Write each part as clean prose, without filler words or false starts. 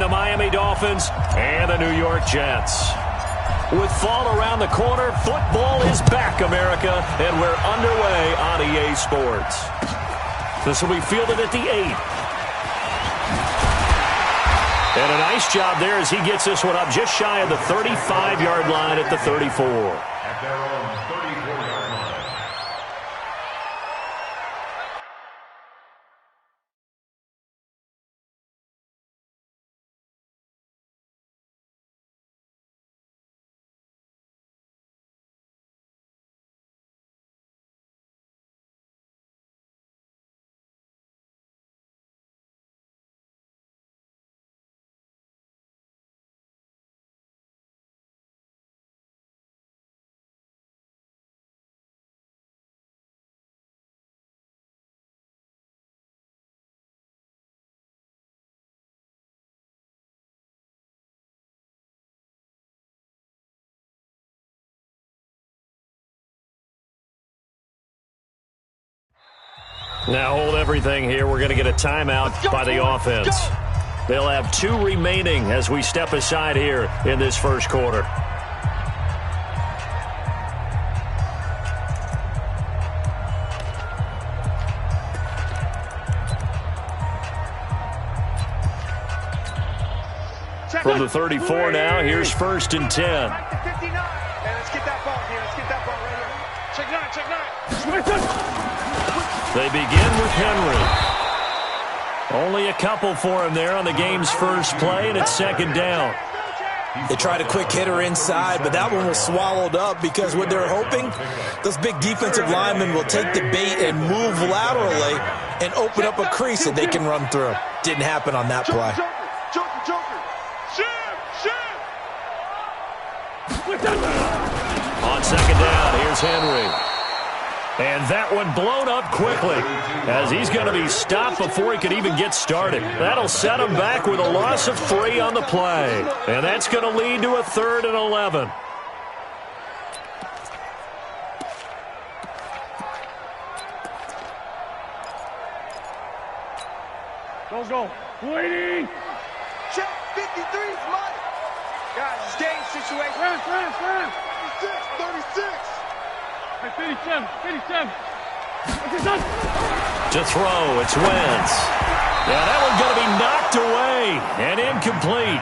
the Miami Dolphins and the New York Jets. With fall around the corner, football is back, America, and we're underway on EA Sports. This will be fielded at the 8. And a nice job there as he gets this one up just shy of the 35-yard line at the 34. At their own 34-yard line. Now hold everything here. We're going to get a timeout by the offense. They'll have 2 remaining as we step aside here in this first quarter. From the 34 now, here's 1st and 10. Let's get that ball here. Let's get that ball right here. Check 9. They begin with Henry. Only a couple for him there on the game's first play, and it's 2nd down. They tried a quick hitter inside, but that one was swallowed up because what they're hoping, those big defensive linemen will take the bait and move laterally and open up a crease that they can run through. Didn't happen on that play. On 2nd down, here's Henry. And that one blown up quickly as he's going to be stopped before he could even get started. That'll set him back with a loss of 3 on the play. And that's going to lead to a 3rd and 11. Go. Waiting. Check. 53's money. Guys, it's game situation. Run. 36. 57. To throw, it's Wentz. Yeah, that one's going to be knocked away and incomplete.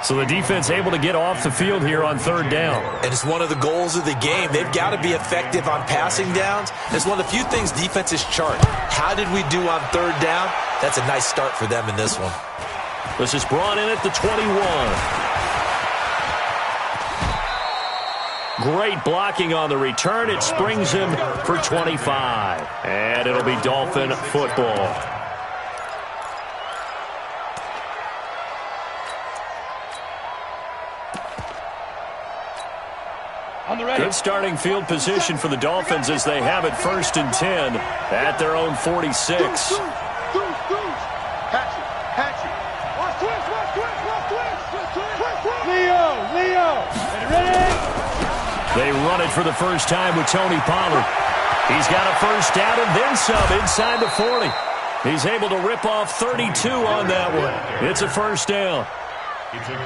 So the defense able to get off the field here on 3rd down. And it's one of the goals of the game. They've got to be effective on passing downs. It's one of the few things defenses chart. How did we do on 3rd down? That's a nice start for them in this one. This is brought in at the 21. Great blocking on the return. It springs him for 25. And it'll be Dolphin football. Good starting field position for the Dolphins as they have it 1st and 10 at their own 46. Leo. Ready? They run it for the first time with Tony Pollard. He's got a 1st down and then some inside the 40. He's able to rip off 32 on that one. It's a 1st down.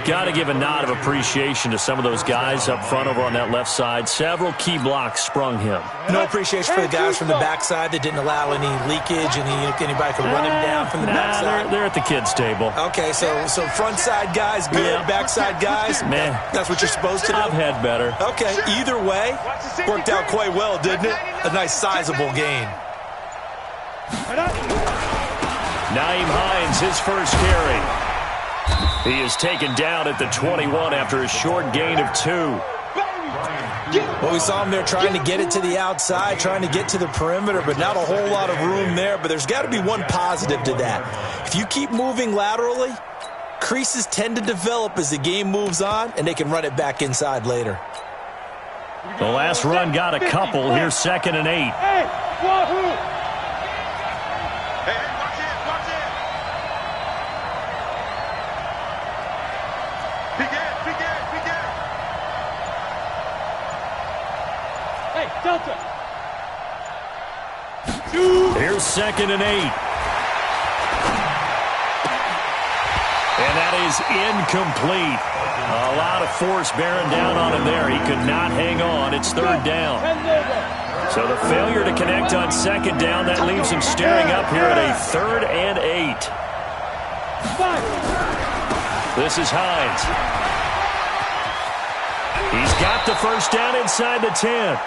Got to give a nod of appreciation to some of those guys up front over on that left side. Several key blocks sprung him. No appreciation for the guys from the backside that didn't allow any leakage, and anybody could run him down from the backside. They're at the kids' table. Okay, so front side guys good, backside guys, meh. That's what you're supposed to do? I've had better. Okay, either way, worked out quite well, didn't it? A nice sizable gain. Naeem Hines, his first carry. He is taken down at the 21 after a short gain of 2. Well, we saw him there trying to get it to the outside, trying to get to the perimeter, but not a whole lot of room there. But there's got to be one positive to that. If you keep moving laterally, creases tend to develop as the game moves on, and they can run it back inside later. The last run got a couple. Here's 2nd and 8. Here's 2nd and 8. And that is incomplete. A lot of force bearing down on him there. He could not hang on. It's third down. So the failure to connect on second down, that leaves him staring up here at a 3rd and 8. This is Hines. He's got the first down inside the 10.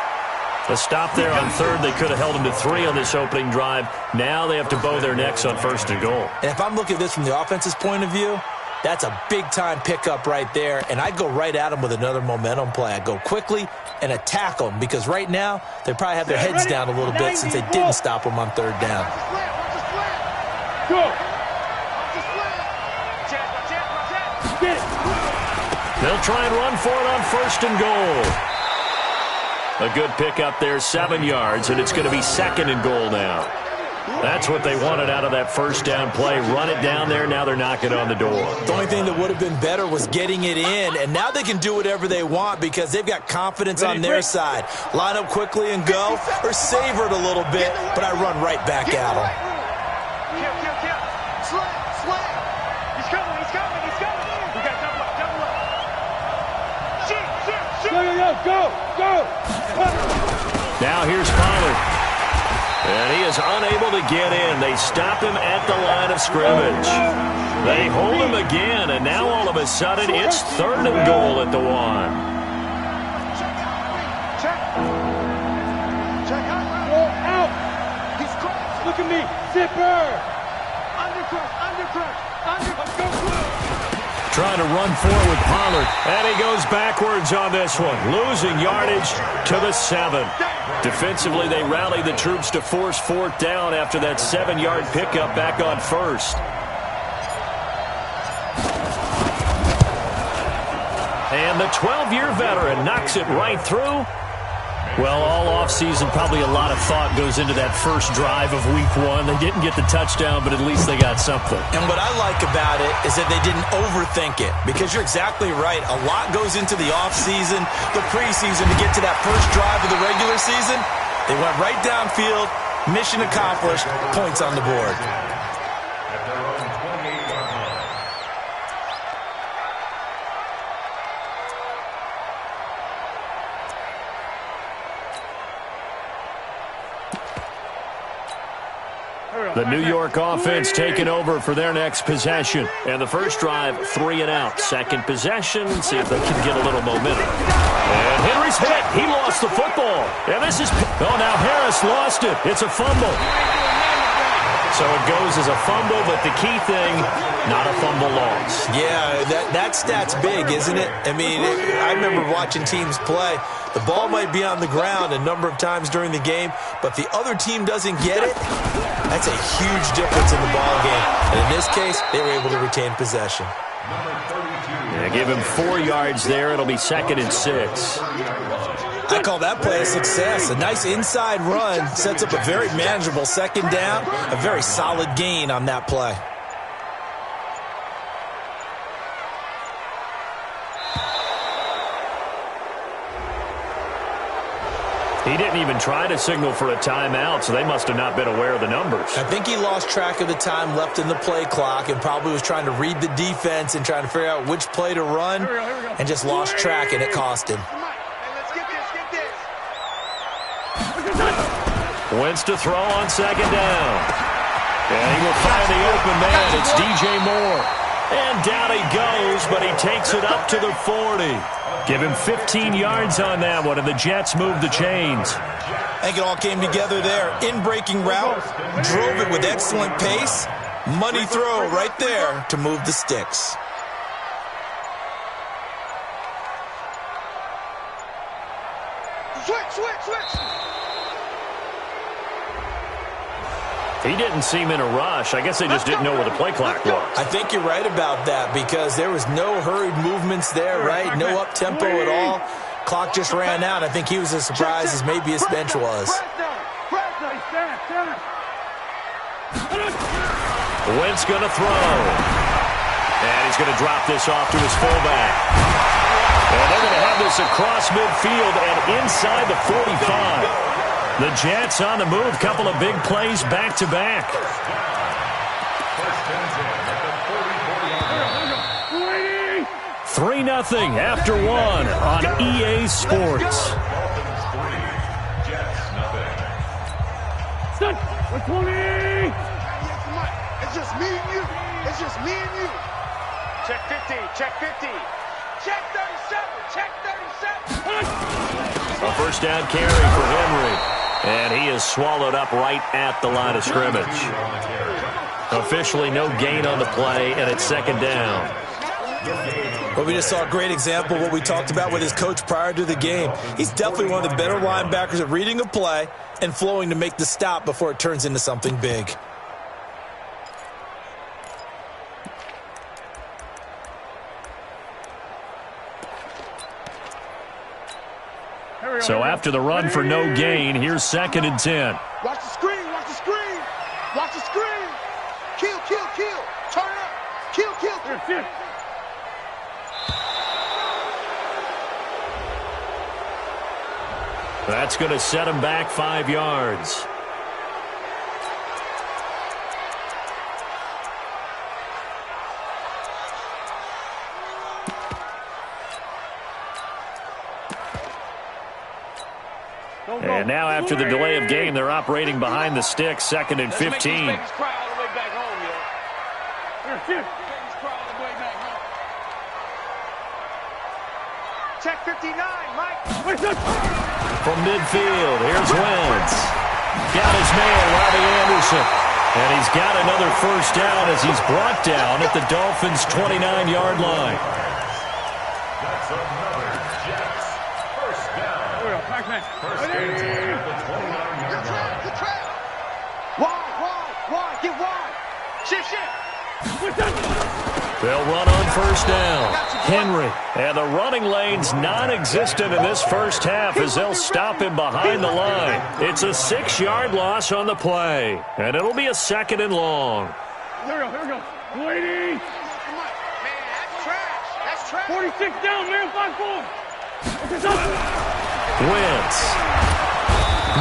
A stop there on 3rd. They could have held him to 3 on this opening drive. Now they have to bow their necks on 1st and goal. And if I'm looking at this from the offense's point of view, that's a big-time pickup right there, and I'd go right at them with another momentum play. I'd go quickly and attack them, because right now they probably have their heads down a little bit since they didn't stop them on 3rd down. They'll try and run for it on 1st and goal. A good pickup there, 7 yards, and it's going to be 2nd and goal now. That's what they wanted out of that first down play. Run it down there. Now they're knocking on the door. The only thing that would have been better was getting it in, and now they can do whatever they want because they've got confidence on their side. Line up quickly and go, or savor it a little bit, but I run right back at them. He's coming. We got double up. Go. Now here's Pollard. And he is unable to get in. They stop him at the line of scrimmage. They hold him again, and now all of a sudden it's 3rd and goal at the 1. Check out. He's crossed. Look at me. Zipper. Undercrush. Go. Trying to run forward with Pollard, and he goes backwards on this one, losing yardage to the 7. Defensively, they rally the troops to force 4th down after that 7-yard pickup back on 1st. And the 12-year veteran knocks it right through. Well, all offseason, probably a lot of thought goes into that first drive of Week 1. They didn't get the touchdown, but at least they got something. And what I like about it is that they didn't overthink it, because you're exactly right. A lot goes into the offseason, the preseason, to get to that first drive of the regular season. They went right downfield, mission accomplished, points on the board. At their own 28-yard line. The New York offense taking over for their next possession. And the first drive, 3 and out. Second possession, see if they can get a little momentum. And Henry's hit. He lost the football. And this is... Oh, now Harris lost it. It's a fumble. So it goes as a fumble, but the key thing, not a fumble loss. Yeah, that stat's big, isn't it? I mean, I remember watching teams play. The ball might be on the ground a number of times during the game, but if the other team doesn't get it, that's a huge difference in the ball game. And in this case, they were able to retain possession. Yeah, give him 4 yards there. It'll be 2nd and 6. I call that play a success. A nice inside run sets up a very manageable 2nd down. A very solid gain on that play. He didn't even try to signal for a timeout, so they must have not been aware of the numbers. I think he lost track of the time left in the play clock and probably was trying to read the defense and trying to figure out which play to run, and just lost track, and it cost him. Wentz to throw on 2nd down. And he will find the open man. It's DJ Moore. And down he goes, but he takes it up to the 40. Give him 15 yards on that one, and the Jets move the chains. I think it all came together there. In-breaking route, drove it with excellent pace. Money throw right there to move the sticks. Switch. He didn't seem in a rush. I guess they just didn't know where the play clock was. I think you're right about that, because there was no hurried movements there, right? No up-tempo at all. Clock just ran out. I think he was as surprised as maybe his bench was. Wentz going to throw. And he's going to drop this off to his fullback. And they're going to have this across midfield and inside the 45. The Jets on the move. Couple of big plays back-to-back. 3-0 after one on EA Sports. Dolphins 3, Jets nothing. Set. 20. It's just me and you. It's just me and you. Check 50. Check 50. Check 37. Check 37. A first down carry for Henry. And he is swallowed up right at the line of scrimmage. Officially no gain on the play, and it's second down. Well, we just saw a great example of what we talked about with his coach prior to the game. He's definitely one of the better linebackers at reading a play and flowing to make the stop before it turns into something big. So after the run for no gain, here's 2nd and 10. Watch the screen. Watch the screen. Watch the screen. Kill, kill, kill. Turn up. Kill, kill, kill. That's going to set him back 5 yards. And now after the delay of game, they're operating behind the sticks, 2nd and 15. Check 59, Mike. From midfield, here's Wentz. Got his man, Robbie Anderson. And he's got another first down as he's brought down at the Dolphins' 29-yard line. That's another Jets. First down. First and 10 at the 29-yard line. Good trap. Wide. Get wide. Shift. They'll run on first down. Henry. And the running lane's non-existent in this first half as they'll stop him behind the line. It's a 6-yard loss on the play. And it'll be a 2nd and long. Here we go. 20. Man, that's trash. 46 down, man. 5-4. Wentz.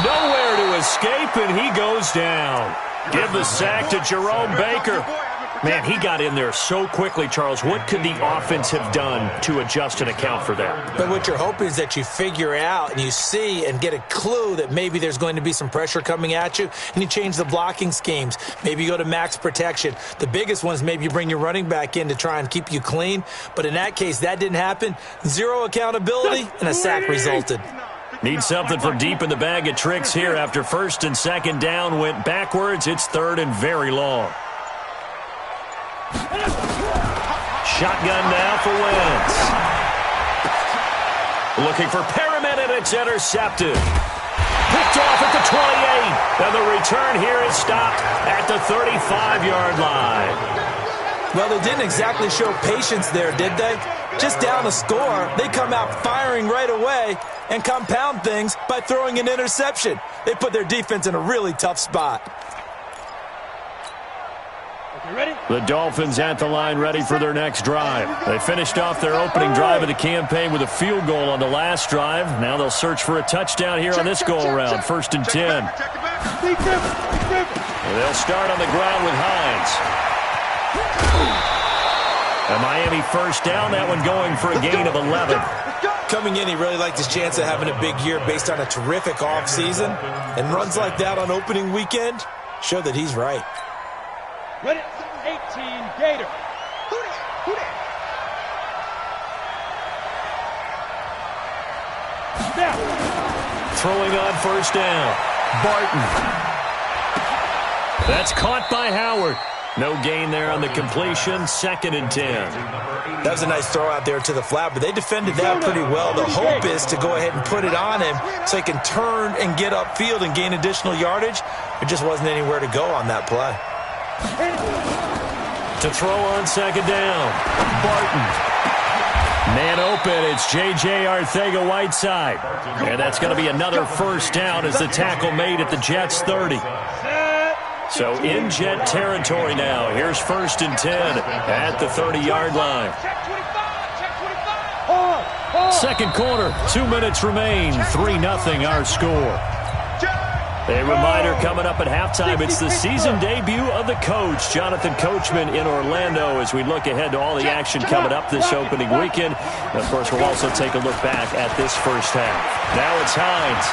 Nowhere to escape, and he goes down. Give the sack to Jerome Baker. Man, he got in there so quickly, Charles. What could the offense have done to adjust and account for that? But what you're hoping is that you figure out and you see and get a clue that maybe there's going to be some pressure coming at you, and you change the blocking schemes. Maybe you go to max protection. The biggest one is maybe you bring your running back in to try and keep you clean. But in that case, that didn't happen. Zero accountability, and a sack resulted. Need something from deep in the bag of tricks here after 1st and 2nd down went backwards. It's 3rd and very long. Shotgun now for Wentz. Looking for Perriman, and it's intercepted. Picked off at the 28. And the return here is stopped at the 35-yard line. Well, they didn't exactly show patience there, did they? Just down a score, they come out firing right away and compound things by throwing an interception. They put their defense in a really tough spot. The Dolphins at the line ready for their next drive. They finished off their opening drive of the campaign with a field goal on the last drive. Now they'll search for a touchdown here on this go-around. 1st and 10. They'll start on the ground with Hines. A Miami first down, that one going for a gain of 11. Coming in, he really liked his chance of having a big year based on a terrific offseason. And runs like that on opening weekend show that he's right. Ready? 18, Gator. Who that? Throwing on first down. Barton. That's caught by Howard. No gain there on the completion. 2nd and 10. That was a nice throw out there to the flat, but they defended that pretty well. The hope is to go ahead and put it on him so he can turn and get upfield and gain additional yardage. There just wasn't anywhere to go on that play. To throw on 2nd down. Barton. Man open, it's J.J. Arcega-Whiteside. And that's going to be another first down as the tackle made at the Jets' 30. So in Jet territory now. Here's 1st and 10 at the 30-yard line. Second quarter, 2 minutes remain. 3-0 our score. A reminder coming up at halftime, it's the season debut of the coach, Jonathan Coachman, in Orlando, as we look ahead to all the action coming up this opening weekend. And of course, we'll also take a look back at this first half. Now it's Hines.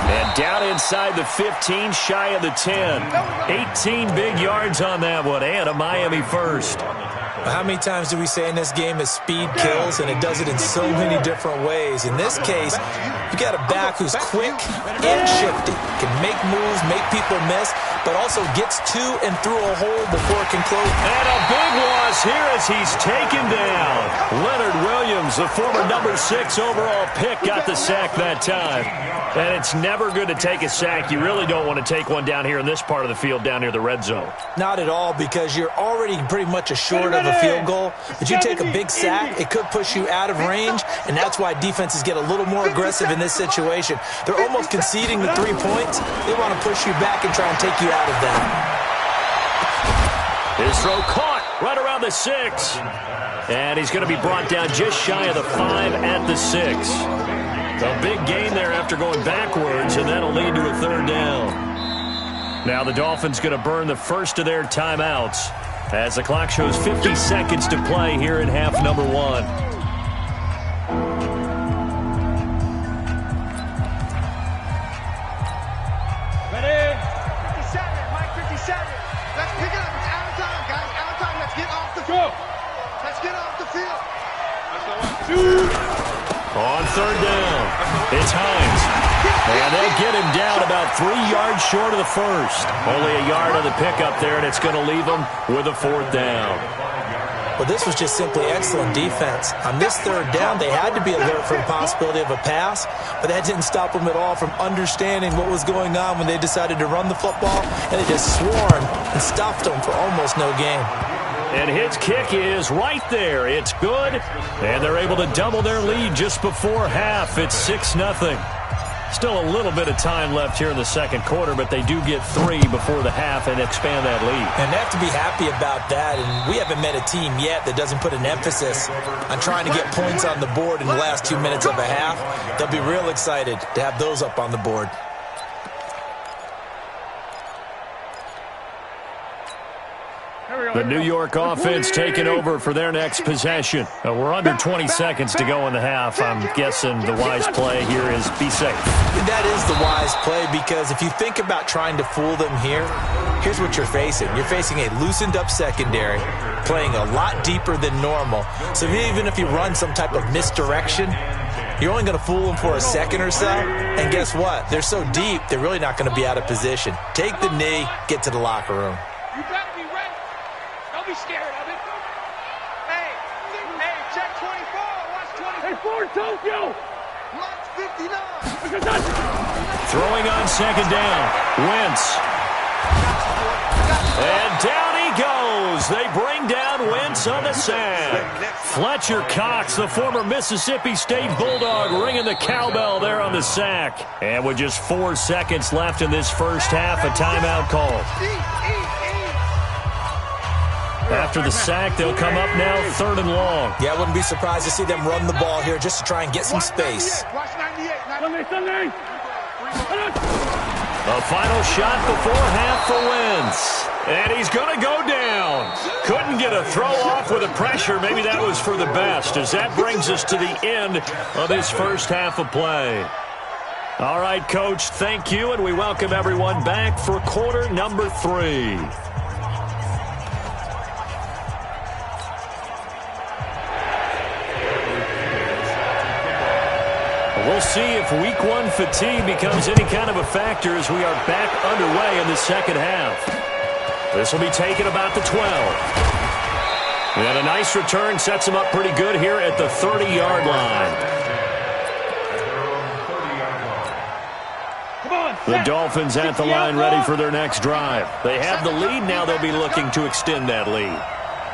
And down inside the 15, shy of the 10. 18 big yards on that one, and a Miami first. How many times do we say in this game that speed kills, and it does it in so many different ways? In this case, you got a back who's quick and shifty, can make moves, make people miss, but also gets to and through a hole before it can close. And a big loss here as he's taken down. Leonard Williams, the former number 6 overall pick, got the sack that time. And it's never good to take a sack. You really don't want to take one down here in this part of the field, down near the red zone. Not at all, because you're already pretty much assured of a field goal. But you take a big sack, it could push you out of range, and that's why defenses get a little more aggressive in this situation. They're almost conceding the 3 points. They want to push you back and try and take you out of that. His throw caught right around the 6. And he's going to be brought down just shy of the 5 at the 6. A big gain there after going backwards, and that'll lead to a third down. Now the Dolphins going to burn the first of their timeouts as the clock shows 50 seconds to play here in half number 1. Ready? 57, Mike, 57. Let's pick it up. It's out of time, guys. Out of time. Let's get off the field. Let's get off the field. On third down, it's Hines. And they'll get him down about 3 yards short of the first. Only a yard on the pickup there, and it's going to leave him with a fourth down. Well, this was just simply excellent defense. On this third down, they had to be alert for the possibility of a pass, but that didn't stop them at all from understanding what was going on when they decided to run the football, and they just swarmed and stopped them for almost no gain. And his kick is right there. It's good, and they're able to double their lead just before half. It's 6-0. Still a little bit of time left here in the second quarter, but they do get 3 before the half and expand that lead. And they have to be happy about that, and we haven't met a team yet that doesn't put an emphasis on trying to get points on the board in the last 2 minutes of a half. They'll be real excited to have those up on the board. The New York offense taking over for their next possession. We're under 20 seconds to go in the half. I'm guessing the wise play here is be safe. That is the wise play, because if you think about trying to fool them here, here's what you're facing. You're facing a loosened up secondary, playing a lot deeper than normal. So even if you run some type of misdirection, you're only going to fool them for a second or so. And guess what? They're so deep, they're really not going to be out of position. Take the knee, get to the locker room. You better be ready. Don't be scared of it. Hey, check 24. Watch 24. Hey, Ford, Tokyo. Watch 59. Throwing on second down. Wentz. And down he goes. They bring down Wentz on the sack. Fletcher Cox, the former Mississippi State Bulldog, ringing the cowbell there on the sack. And with just 4 seconds left in this first half, a timeout called. After the sack, they'll come up now 3rd and long. Yeah, I wouldn't be surprised to see them run the ball here just to try and get some space. A final shot before half for Wentz. And he's going to go down. Couldn't get a throw off with the pressure. Maybe that was for the best, as that brings us to the end of this first half of play. All right, Coach, thank you, and we welcome everyone back for quarter number 3. We'll see if week 1 fatigue becomes any kind of a factor as we are back underway in the second half. This will be taken about the 12. And a nice return sets him up pretty good here at the 30-yard line. The Dolphins at the line ready for their next drive. They have the lead. Now they'll be looking to extend that lead.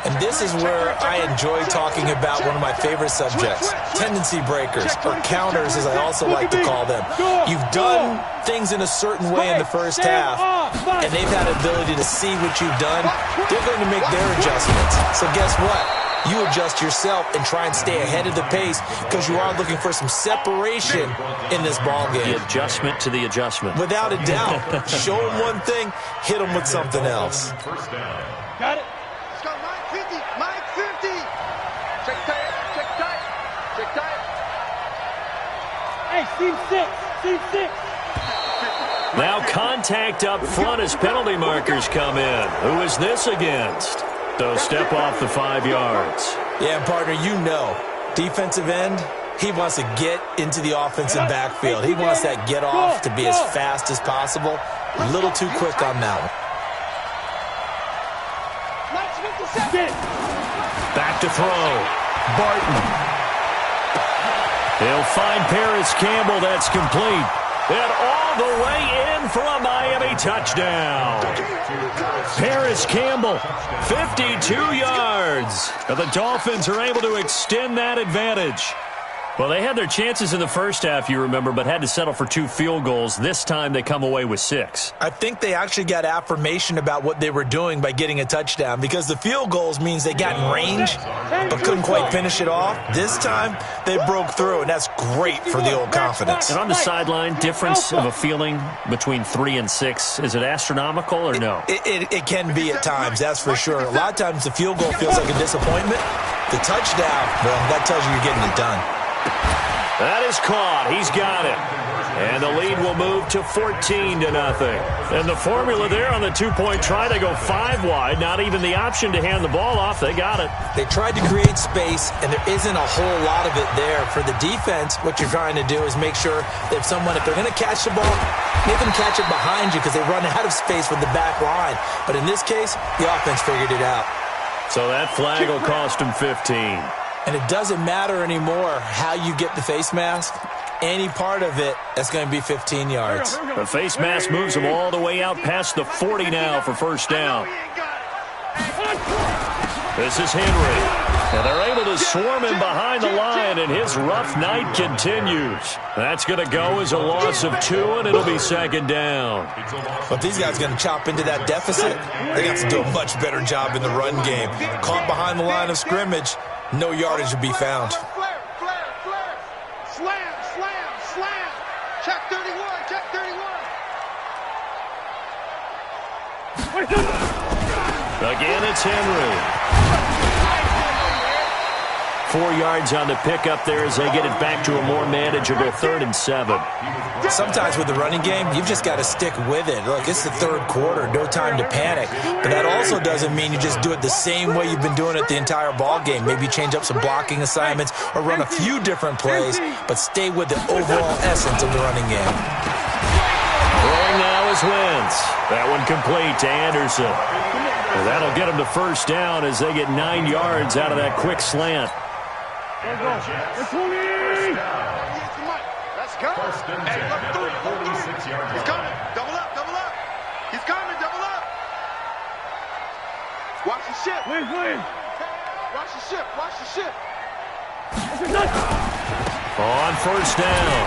And this is where I enjoy talking about one of my favorite subjects, tendency breakers, or counters as I also like to call them. You've done things in a certain way in the first half, and they've had the ability to see what you've done. They're going to make their adjustments. So guess what? You adjust yourself and try and stay ahead of the pace because you are looking for some separation in this ball game. The adjustment to the adjustment. Without a doubt. Show them one thing, hit them with something else. Got it. Let's go, Mike 50. Mike 50. Check tight. Check tight. Check tight. Hey, Steve 6. Steve 6. Now contact up front as penalty markers come in. Who is this against? So step off the 5 yards. Yeah, partner, you know, defensive end, he wants to get into the offensive backfield. He wants that get off to be as fast as possible. A little too quick on that one. Back to throw. Barton. He'll find Paris Campbell. That's complete. And all the way in for a Miami touchdown. Paris Campbell, 52 yards. And the Dolphins are able to extend that advantage. Well, they had their chances in the first half, you remember, but had to settle for 2 field goals. This time they come away with 6. I think they actually got affirmation about what they were doing by getting a touchdown because the field goals means they got in range but couldn't quite finish it off. This time they broke through, and that's great for the old confidence. And on the sideline, difference of a feeling between 3 and 6, is it astronomical or no? It can be at times, that's for sure. A lot of times the field goal feels like a disappointment. The touchdown, well, that tells you you're getting it done. That is caught. He's got it. And the lead will move to 14-0. And the formula there on the 2-point try, they go 5 wide. Not even the option to hand the ball off. They got it. They tried to create space, and there isn't a whole lot of it there. For the defense, what you're trying to do is make sure that if they're going to catch the ball, make them catch it behind you because they run out of space with the back line. But in this case, the offense figured it out. So that flag will cost him 15. And it doesn't matter anymore how you get the face mask. Any part of it, that's going to be 15 yards. The face mask moves him all the way out past the 40 now for first down. This is Henry. And they're able to swarm him behind the line, and his rough night continues. That's going to go as a loss of 2, and it'll be 2nd down. But these guys are going to chop into that deficit. They got to do a much better job in the run game. Caught behind the line of scrimmage. No yardage to be found. Flare. Slam. Check 31. Check 31. Again, it's Henry. 4 yards on the pickup there as they get it back to a more manageable 3rd and 7. Sometimes with the running game, you've just got to stick with it. Look, it's the 3rd quarter, no time to panic. But that also doesn't mean you just do it the same way you've been doing it the entire ball game. Maybe change up some blocking assignments or run a few different plays, but stay with the overall essence of the running game. Throwing now is Wentz. That one complete to Anderson. And that'll get him to first down as they get 9 yards out of that quick slant. Let's go. First and 10, Hey, look, 46 yards. He's coming. Double up. He's coming. Double up. Watch the ship. Please. Watch the ship. On first down,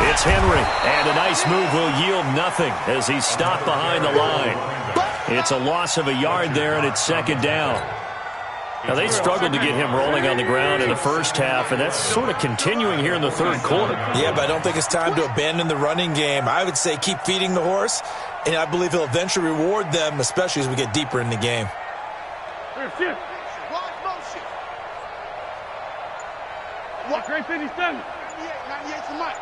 it's Henry. And a nice move will yield nothing as he's stopped behind the line. It's a loss of a yard there, and it's 2nd down. Now, they struggled to get him rolling on the ground in the first half, and that's sort of continuing here in the 3rd quarter. Yeah, but I don't think it's time to abandon the running game. I would say keep feeding the horse, and I believe he'll eventually reward them, especially as we get deeper in the game. Wide motion. What? Great 57. 98 to Mike.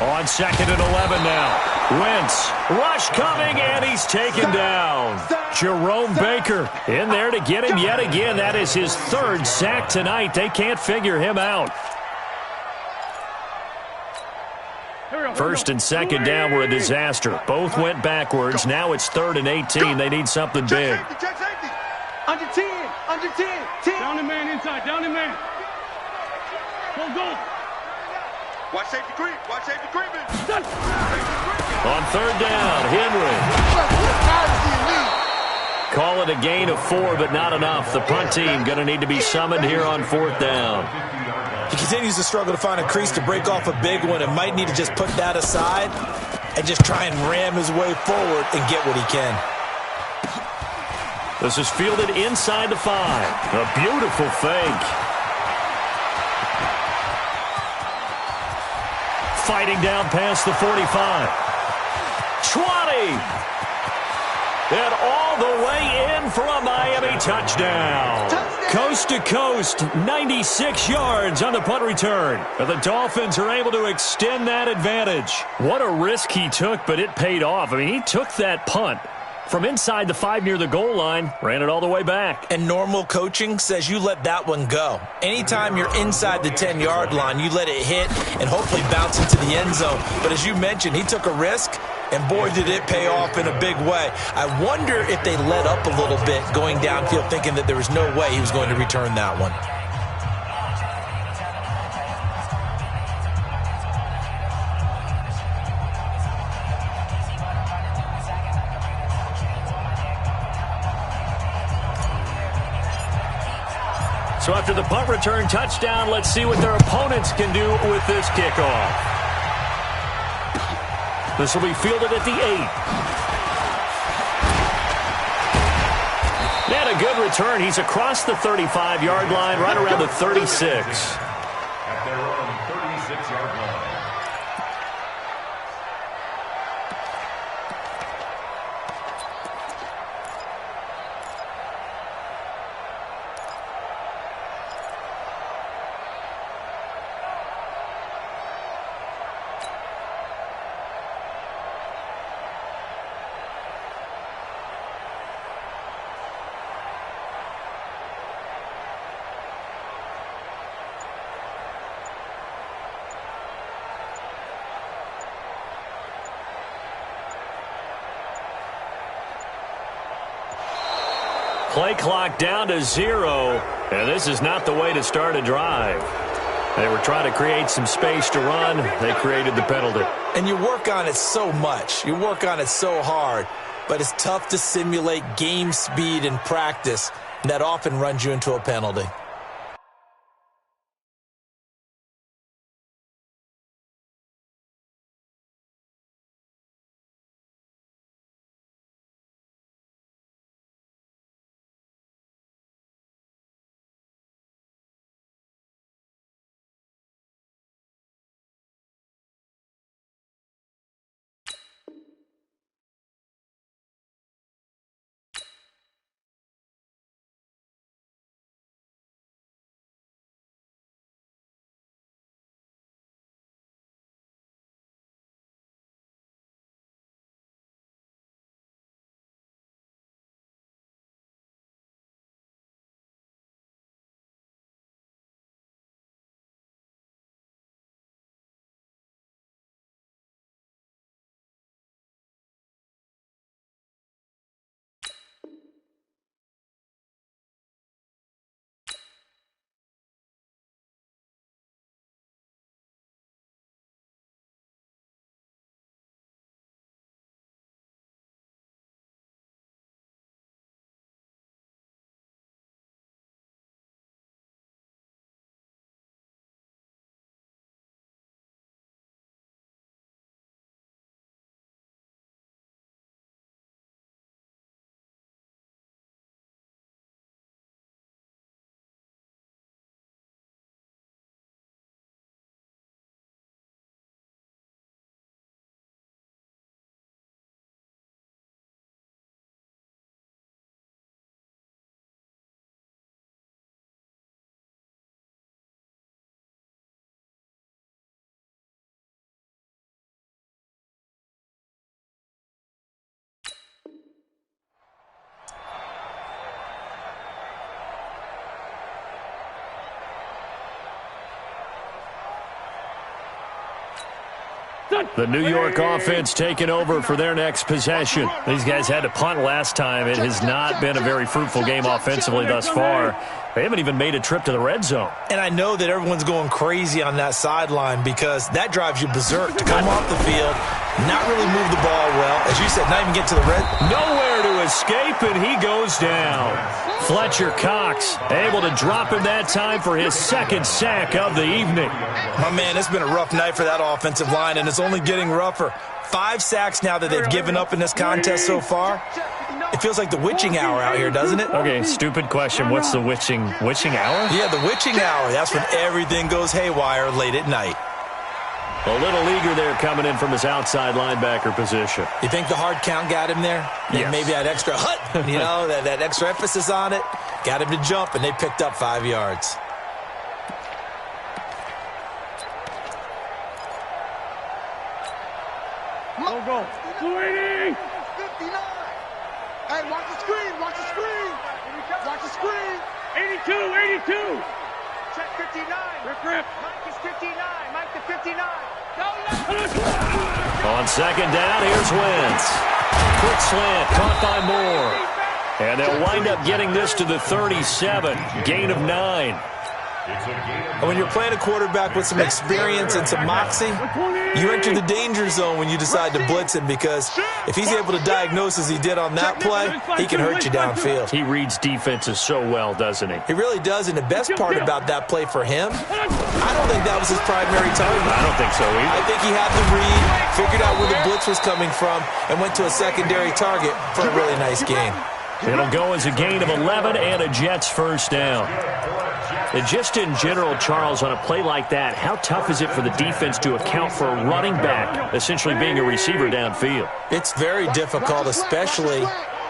On 2nd and 11 now. Wentz, rush coming, and he's taken down. Jerome Baker in there to get him yet again. That is his 3rd sack tonight. They can't figure him out. 1st and 2nd down were a disaster. Both went backwards. Now it's 3rd and 18. They need something big. Check safety. Under 10. 10. Down the man inside. Go. Watch safety creep. Creeping. On 3rd down, Henry. call it a gain of 4, but not enough. The punt team going to need to be summoned here on 4th down. He continues to struggle to find a crease to break off a big one and might need to just put that aside and just try and ram his way forward and get what he can. This is fielded inside the 5. A beautiful fake. Fighting down past the 45. 20. And all the way in for a Miami touchdown. Coast to coast, 96 yards on the punt return. And the Dolphins are able to extend that advantage. What a risk he took, but it paid off. I mean, he took that punt from inside the 5 near the goal line, ran it all the way back. And normal coaching says you let that one go. Anytime you're inside the 10-yard line, you let it hit and hopefully bounce into the end zone. But as you mentioned, he took a risk, and boy, did it pay off in a big way. I wonder if they let up a little bit going downfield, thinking that there was no way he was going to return that one. So after the punt return touchdown, let's see what their opponents can do with this kickoff. This will be fielded at the 8. And a good return. He's across the 35-yard line, right around the 36. At their own 36-yard line. Play clock down to 0, and this is not the way to start a drive. They were trying to create some space to run. They created the penalty. And you work on it so much. You work on it so hard. But it's tough to simulate game speed in practice. And that often runs you into a penalty. The New York offense taking over for their next possession. These guys had to punt last time. It has not been a very fruitful game offensively thus far. They haven't even made a trip to the red zone. And I know that everyone's going crazy on that sideline because that drives you berserk to come off the field, not really move the ball well. As you said, not even get to the red. Nowhere to to escape, and he goes down. Fletcher Cox able to drop him that time for his second sack of the evening. My man, it's been a rough night for that offensive line, and it's only getting rougher. 5 sacks now that they've given up in this contest so far. It feels like the witching hour out here, doesn't it? Okay, stupid question. What's the witching hour? Yeah, the witching hour. That's when everything goes haywire late at night. A little eager there coming in from his outside linebacker position. You think the hard count got him there? Yes. Maybe that extra that extra emphasis on it got him to jump, and they picked up 5 yards. Go. 280. 59. Hey, watch the screen. Watch the screen. Watch the screen. 82. Check 59. Rip. Mike is 59. Mike to 59. On second down, here's Wentz. Quick slant, caught by Moore. And they'll wind up getting this to the 37. Gain of 9. And when you're playing a quarterback with some experience and some moxie, you enter the danger zone when you decide to blitz him, because if he's able to diagnose as he did on that play, he can hurt you downfield. He reads defenses so well, doesn't he? He really does, and the best part about that play for him, I don't think that was his primary target. I don't think so either. I think he had the read, figured out where the blitz was coming from, and went to a secondary target for a really nice gain. It'll go as a gain of 11 and a Jets first down. And just in general, Charles, on a play like that, how tough is it for the defense to account for a running back essentially being a receiver downfield? It's very difficult, especially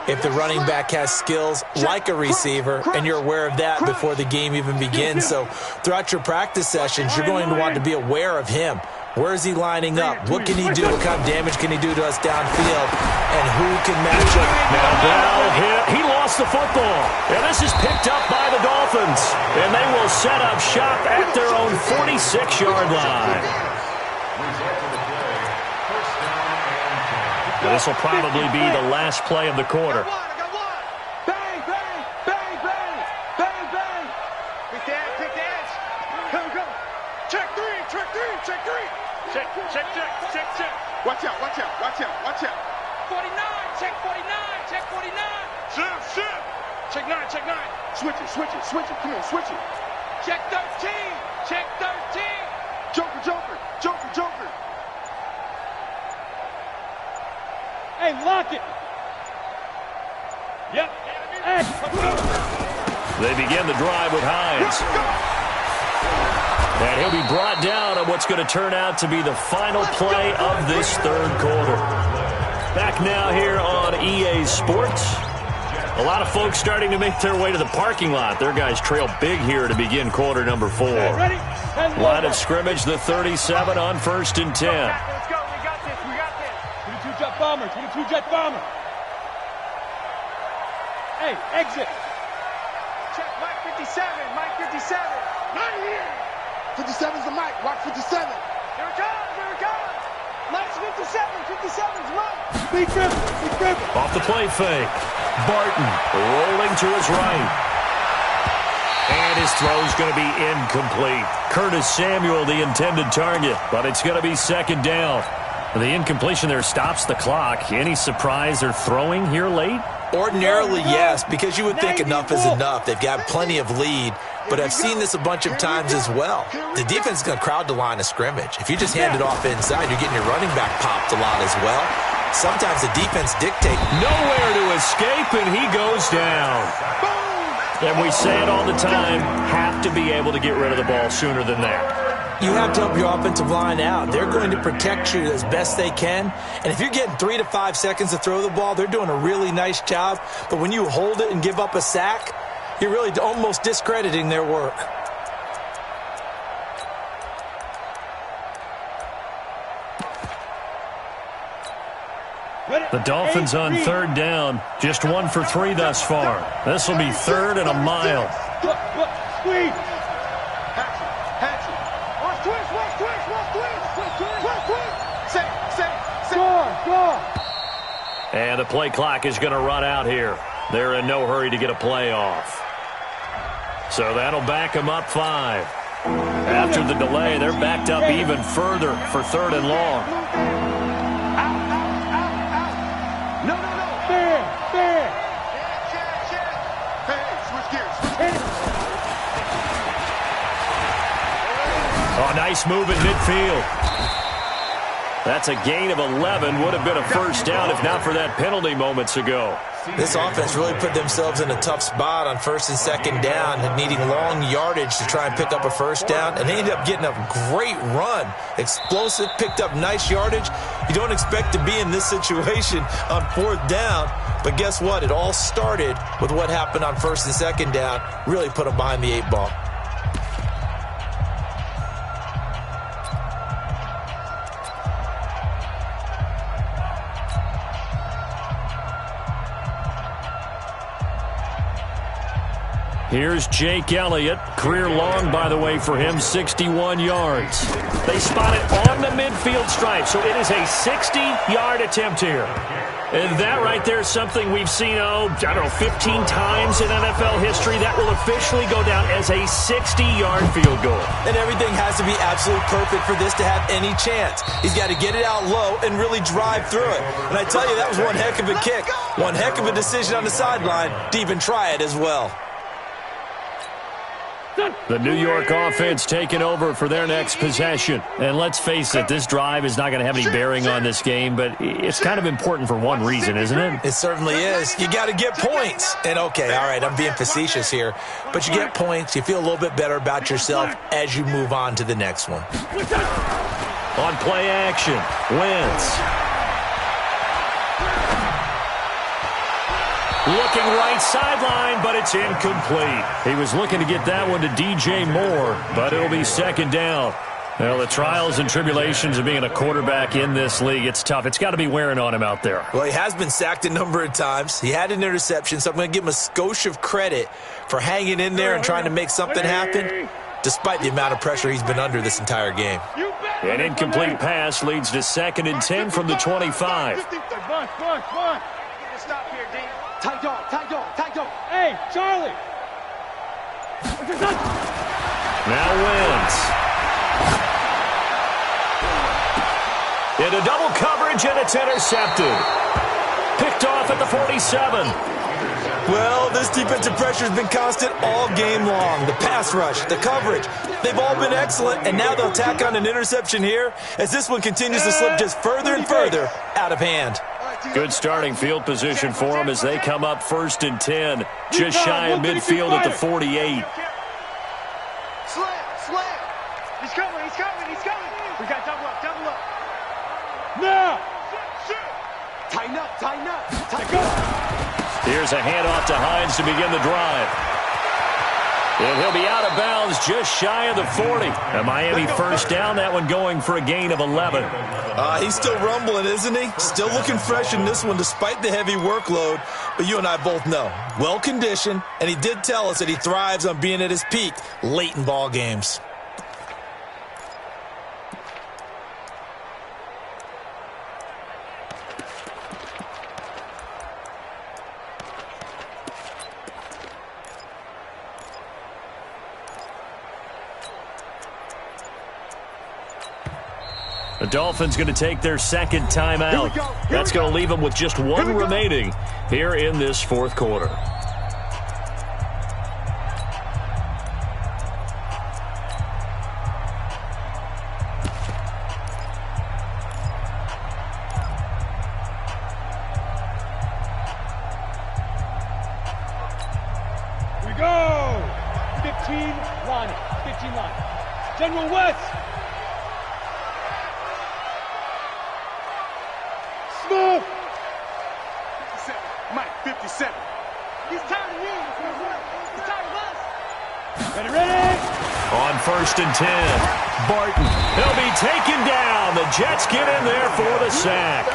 if the running back has skills like a receiver, and you're aware of that before the game even begins. So throughout your practice sessions, you're going to want to be aware of him. Where is he lining up? What can he do? What kind of damage can he do to us downfield? And who can match up? Now Bell hit. He lost the football. And this is picked up by the Dolphins. And they will set up shop at their own 46-yard line. Now, this will probably be the last play of the quarter. Bang, bang, bang, bang, bang, bang. Pick the edge. Come. Check three. Check. Watch out. 49, check 49. Shift. Check 9. Switch it. Come on, switch it. Check 13. Joker. Hey, lock it. Yep. Hey. They begin the drive with Hines. And he'll be brought down on what's going to turn out to be the final play of this third quarter. Back now here on EA Sports. A lot of folks starting to make their way to the parking lot. Their guys trail big here to begin quarter number 4. Ready? Line of scrimmage, the 37 on 1st and 10. Let's go. We got this. 22 jet bomber. Hey, exit. Check Mike 57. Not here. 57's the Mike. Watch 57. Here it comes. Mike's 57's Mike. Big trip. Off the play fake. Barton rolling to his right. And his throw's going to be incomplete. Curtis Samuel, the intended target, but it's going to be second down. The incompletion there stops the clock. Any surprise they're throwing here late? Ordinarily, yes, because you would think enough is enough. They've got plenty of lead, but I've seen this a bunch of times as well. The defense is going to crowd the line of scrimmage. If you just hand it off inside, you're getting your running back popped a lot as well. Sometimes the defense dictates. Nowhere to escape, and he goes down. And we say it all the time, have to be able to get rid of the ball sooner than that. You have to help your offensive line out. They're going to protect you as best they can. And if you're getting 3 to 5 seconds to throw the ball, they're doing a really nice job. But when you hold it and give up a sack, you're really almost discrediting their work. The Dolphins on third down, just 1 for 3 thus far. This will be 3rd and a mile. Squeeze. Score. And the play clock is going to run out here. They're in no hurry to get a play off. So that'll back them up 5. After the delay, they're backed up even further for 3rd and long. Fair. Oh, nice move in midfield. That's a gain of 11. Would have been a first down if not for that penalty moments ago. This offense really put themselves in a tough spot on first and second down, needing long yardage to try and pick up a first down, and they ended up getting a great run. Explosive, picked up nice yardage. You don't expect to be in this situation on fourth down, but guess what? It all started with what happened on first and second down. Really put them behind the 8 ball. Here's Jake Elliott. Career long, by the way, for him, 61 yards. They spot it on the midfield stripe, so it is a 60-yard attempt here. And that right there is something we've seen, 15 times in NFL history. That will officially go down as a 60-yard field goal. And everything has to be absolutely perfect for this to have any chance. He's got to get it out low and really drive through it. And I tell you, that was one heck of a kick. One heck of a decision on the sideline to even try it as well. The New York offense taking over for their next possession. And let's face it, this drive is not going to have any bearing on this game, but it's kind of important for one reason, isn't it? It certainly is. You got to get points. And okay, all right, I'm being facetious here, but you get points, you feel a little bit better about yourself as you move on to the next one. On play action, Wentz. Looking right sideline, but it's incomplete. He was looking to get that one to DJ Moore, but it'll be second down. Well, the trials and tribulations of being a quarterback in this league, it's tough. It's got to be wearing on him out there. Well, he has been sacked a number of times. He had an interception, so I'm going to give him a skosh of credit for hanging in there and trying to make something happen, despite the amount of pressure he's been under this entire game. An incomplete pass leads to 2nd and 10 from the 25. Stop here, D. Tight dog. Hey, Charlie. Now Wentz. Into double coverage, and it's intercepted. Picked off at the 47. Well, this defensive pressure has been constant all game long. The pass rush, the coverage, they've all been excellent, and now they'll tack on an interception here as this one continues to slip just further and further out of hand. Good starting field position for them as they come up 1st and 10, just shy of midfield at the 48. Slam. He's coming. We got double up. Now. Tighten up. Here's a handoff to Hines to begin the drive. And he'll be out of bounds just shy of the 40. A Miami first down, that one going for a gain of 11. He's still rumbling, isn't he? Still looking fresh in this one despite the heavy workload. But you and I both know, well-conditioned, and he did tell us that he thrives on being at his peak late in ball games. The Dolphins going to take their 2nd timeout. That's going to leave them with just one remaining here in this 4th quarter. Here we go. 15 line. General West. Smooth. 57. Mike, 57. He's tired of me. He's tired of us. Ready. On 1st and 10, Barton. He'll be taken down. The Jets get in there for the sack.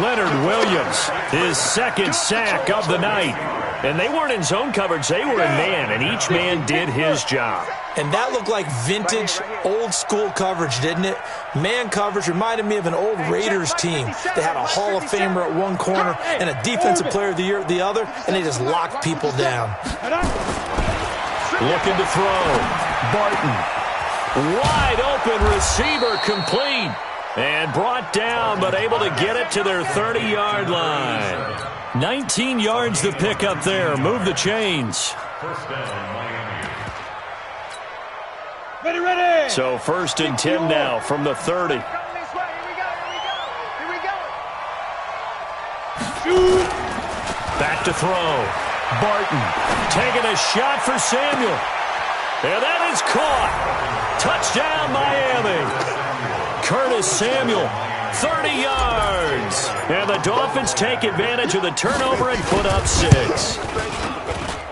Leonard Williams, his 2nd sack of the night. And they weren't in zone coverage. They were in man, and each man did his job. And that looked like vintage, old-school coverage, didn't it? Man coverage reminded me of an old Raiders team. They had a Hall of Famer at one corner and a Defensive Player of the Year at the other, and they just locked people down. Looking to throw. Barton. Wide open receiver complete. And brought down, but able to get it to their 30-yard line. 19 yards to pick up there. Move the chains. First down, Miami. Ready, ready. So 1st and 10 now from the 30. Back to throw. Barton taking a shot for Samuel. And that is caught. Touchdown, Miami. Curtis Samuel, 30 yards. And the Dolphins take advantage of the turnover and put up 6.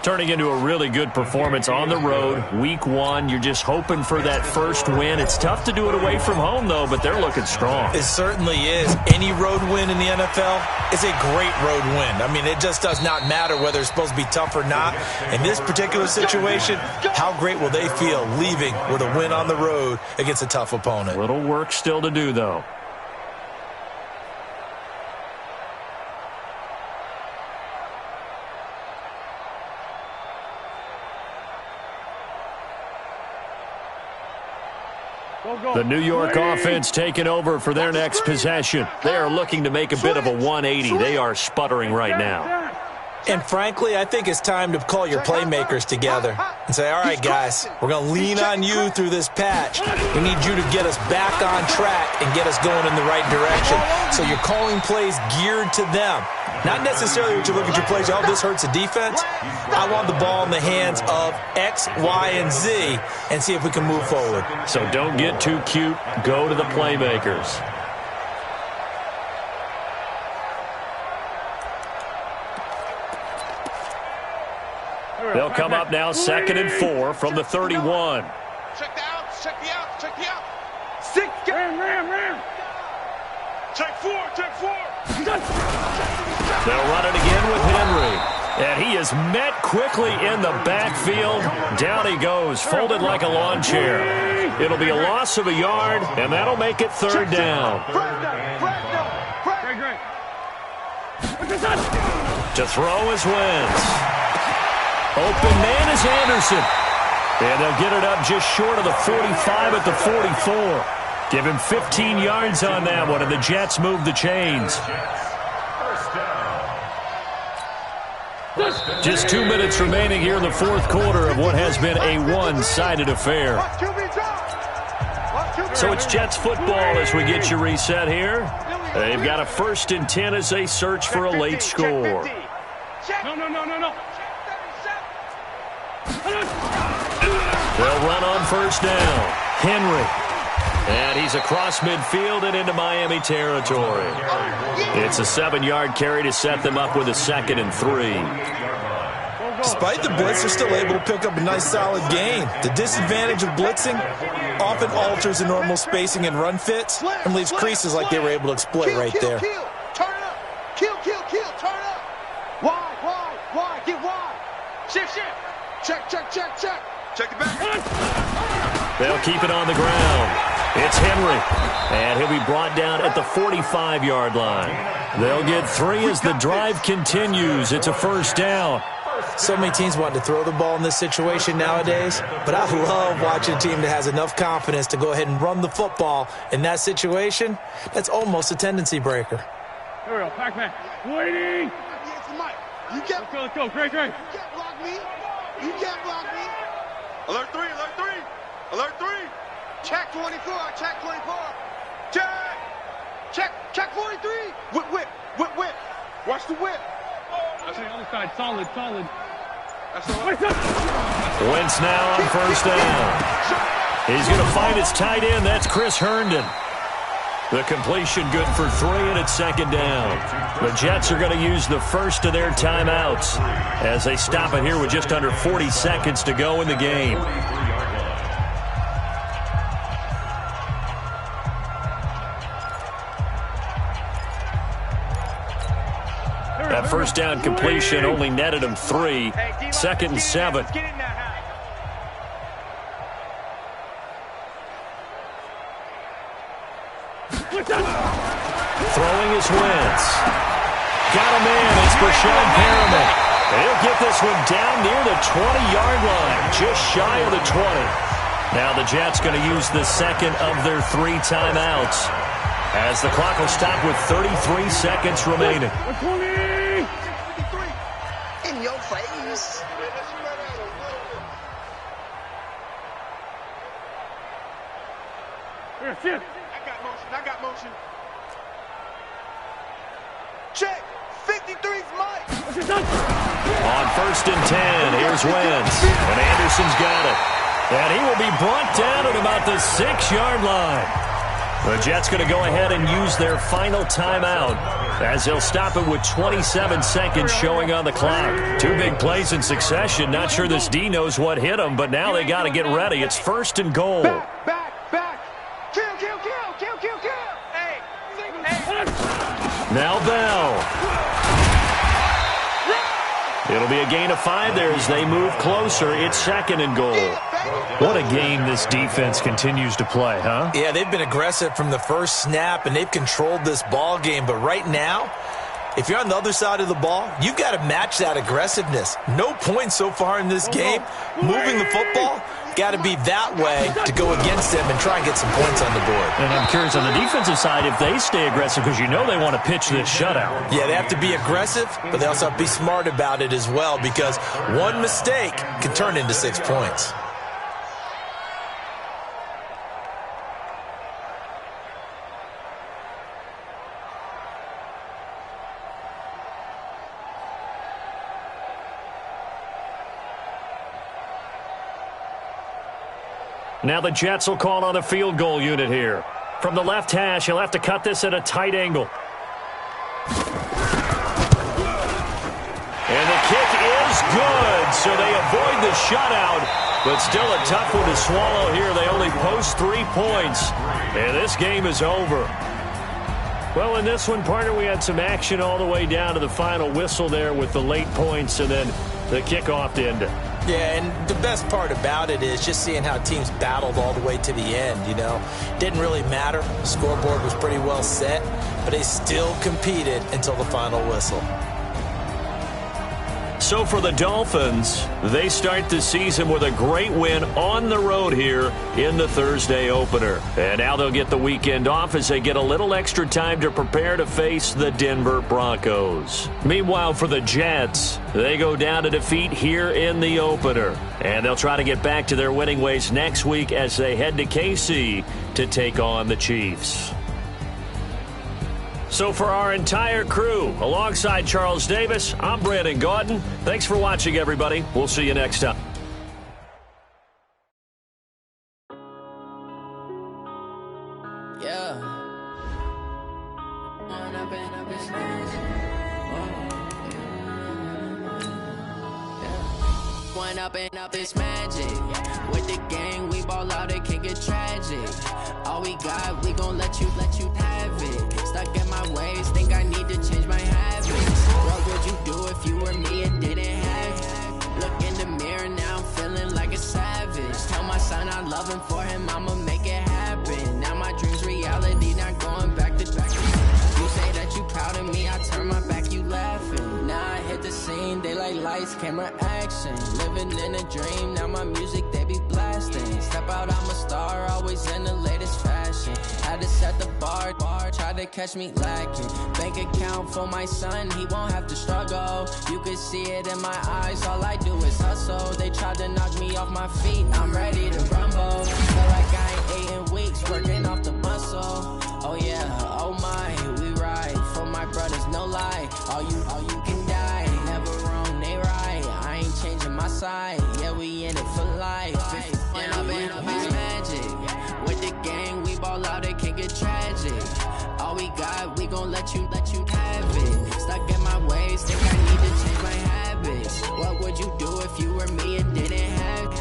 Turning into a really good performance on the road. Week 1, you're just hoping for that first win. It's tough to do it away from home, though, but they're looking strong. It certainly is. Any road win in the NFL is a great road win. I mean, it just does not matter whether it's supposed to be tough or not. In this particular situation, how great will they feel leaving with a win on the road against a tough opponent? Little work still to do, though. The New York offense taking over for their next possession. They are looking to make a bit of a 180. They are sputtering right now. And frankly, I think it's time to call your playmakers together and say, all right, guys, we're going to lean on you through this patch. We need you to get us back on track and get us going in the right direction. So you're calling plays geared to them. Not necessarily what you look at your plays, oh, this hurts the defense. I want the ball in the hands of X, Y, and Z and see if we can move forward. So don't get too cute. Go to the playmakers. They'll come up now 2nd and 4 from the 31. Check the outs, check the outs, check the outs. Sick. Ram. Check 4, check 4. They'll run it again with Henry. And he is met quickly in the backfield. Down he goes, folded like a lawn chair. It'll be a loss of a yard, and that'll make it 3rd down. To throw is Wentz. Open man is Anderson. And they'll get it up just short of the 45 at the 44. Give him 15 yards on that one, and the Jets move the chains. Just 2 minutes remaining here in the 4th quarter of what has been a one-sided affair. So it's Jets football as we get you reset here. They've got a 1st and 10 as they search for a late score. No. They'll run on 1st down. Henry. And he's across midfield and into Miami territory. It's a 7-yard carry to set them up with a 2nd and 3. Despite the blitz, they're still able to pick up a nice solid gain. The disadvantage of blitzing often alters the normal spacing and run fits and leaves creases like they were able to exploit right there. Turn up. Kill. Turn up. Wide. Get wide. Shift. Check. Check it back. They'll keep it on the ground. It's Henry, and he'll be brought down at the 45-yard line. They'll get 3 as the drive continues. It's a 1st down. So many teams want to throw the ball in this situation nowadays, but I love watching a team that has enough confidence to go ahead and run the football in that situation. That's almost a tendency breaker. Here we go, Pac-Man. Waiting. Yes, Mike. You can't. Let's go. Great. You can't block me. Alert 3. Check 24. Check 43. Whip. Watch the whip. That's the other side. Solid. That's all. Wentz now on 1st down. He's going to find his tight end. That's Chris Herndon. The completion good for 3, and it's 2nd down. The Jets are going to use the first of their timeouts as they stop it here with just under 40 seconds to go in the game. That 1st down completion only netted him 3. 2nd and 7. Throwing is Wentz. Got a man. It's Brashad Perriman. He'll get this one down near the 20-yard line, just shy of the 20. Now the Jets going to use the 2nd of their 3 timeouts as the clock will stop with 33 seconds remaining. In your face. Here, shift. I got motion. Check. 53's Mike. On 1st and 10, here's Wentz. And Anderson's got it. And he will be brought down at about the 6-yard line. The Jets going to go ahead and use their final timeout as they'll stop it with 27 seconds showing on the clock. 2 big plays in succession. Not sure this D knows what hit them, but now they got to get ready. It's 1st and goal. Back. Kill. Hey. Now Bell. It'll be a gain of 5 there as they move closer. It's 2nd and goal. What a game this defense continues to play, huh? Yeah, they've been aggressive from the first snap, and they've controlled this ball game. But right now, if you're on the other side of the ball, you've got to match that aggressiveness. No points so far in this game. Moving the football, got to be that way to go against them and try and get some points on the board. And I'm curious on the defensive side if they stay aggressive, because you know they want to pitch this shutout. Yeah, they have to be aggressive, but they also have to be smart about it as well, because one mistake can turn into 6 points. Now the Jets will call on a field goal unit here. From the left hash, he'll have to cut this at a tight angle. And the kick is good, so they avoid the shutout, but still a tough one to swallow here. They only post 3 points, and this game is over. Well, in this one, partner, we had some action all the way down to the final whistle there with the late points and then the kickoff to end it. Yeah, and the best part about it is just seeing how teams battled all the way to the end, you know. Didn't really matter. The scoreboard was pretty well set, but they still competed until the final whistle. So for the Dolphins, they start the season with a great win on the road here in the Thursday opener. And now they'll get the weekend off as they get a little extra time to prepare to face the Denver Broncos. Meanwhile, for the Jets, they go down to defeat here in the opener. And they'll try to get back to their winning ways next week as they head to KC to take on the Chiefs. So for our entire crew, alongside Charles Davis, I'm Brandon Gaudin. Thanks for watching, everybody. We'll see you next time. Yeah. One up and up is magic. With the gang, we ball out, it can get tragic. All we got, we gon' let you have it. Stuck in my ways, think I need to change my habits. What would you do if you were me and didn't have it? Look in the mirror, now I'm feeling like a savage. Tell my son I love him, for him I'ma make it happen. Now my dream's reality, not going back to back. You say that you proud of me, I turn my back, you laughing. Now I hit the scene, they like lights, camera, action. Living in a dream, now my music, they be blasting. Step out, I'm a star, always in the latest fashion. Had to set the bar, try to catch me lacking. Bank account for my son, he won't have to struggle. You can see it in my eyes, all I do is hustle. They tried to knock me off my feet, I'm ready to rumble. Feel like I ain't ate in weeks, working off the muscle. Oh yeah, oh my, we ride for my brothers, no lie. All you can die, never wrong, they right. I ain't changing my side, yeah, we in it for life. And I've been magic. With the gang, we ball out, it can get tragic. All we got, we gon' let you have it. Stuck in my ways, think I need to change my habits. What would you do if you were me and didn't have